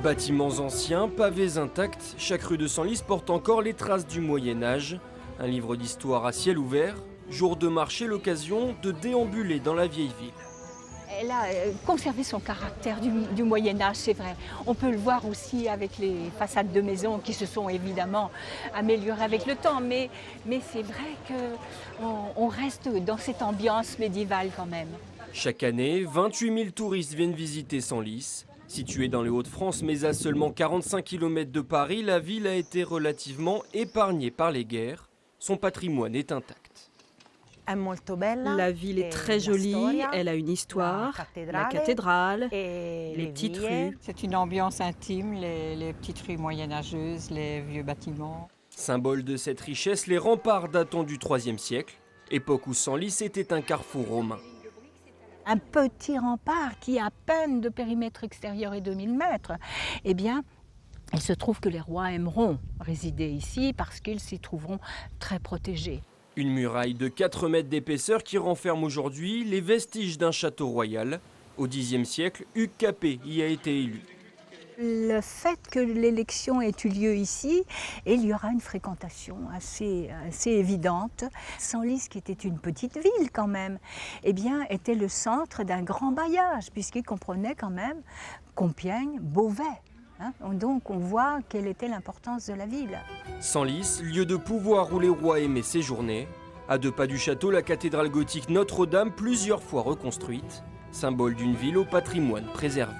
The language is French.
Bâtiments anciens, pavés intacts, chaque rue de Senlis porte encore les traces du Moyen-Âge. Un livre d'histoire à ciel ouvert, jour de marché, l'occasion de déambuler dans la vieille ville. Elle a conservé son caractère du Moyen-Âge, c'est vrai. On peut le voir aussi avec les façades de maisons qui se sont évidemment améliorées avec le temps, mais c'est vrai qu'on reste dans cette ambiance médiévale quand même. Chaque année, 28 000 touristes viennent visiter Senlis. Située dans les Hauts-de-France, mais à seulement 45 km de Paris, la ville a été relativement épargnée par les guerres. Son patrimoine est intact. La ville est très jolie, elle a une histoire, la cathédrale, les petites rues. C'est une ambiance intime, les petites rues moyenâgeuses, les vieux bâtiments. Symbole de cette richesse, les remparts datant du IIIe siècle, époque où Senlis était un carrefour romain. Un petit rempart qui a à peine de périmètre extérieur et 2000 mètres, eh bien, il se trouve que les rois aimeront résider ici parce qu'ils s'y trouveront très protégés. Une muraille de 4 mètres d'épaisseur qui renferme aujourd'hui les vestiges d'un château royal. Au Xe siècle, Hugues Capet y a été élu. Le fait que l'élection ait eu lieu ici, il y aura une fréquentation assez évidente. Senlis, qui était une petite ville quand même, eh bien, était le centre d'un grand bailliage, puisqu'il comprenait quand même Compiègne, Beauvais. Donc on voit quelle était l'importance de la ville. Senlis, lieu de pouvoir où les rois aimaient séjourner. À 2 pas du château, la cathédrale gothique Notre-Dame, plusieurs fois reconstruite, symbole d'une ville au patrimoine préservé.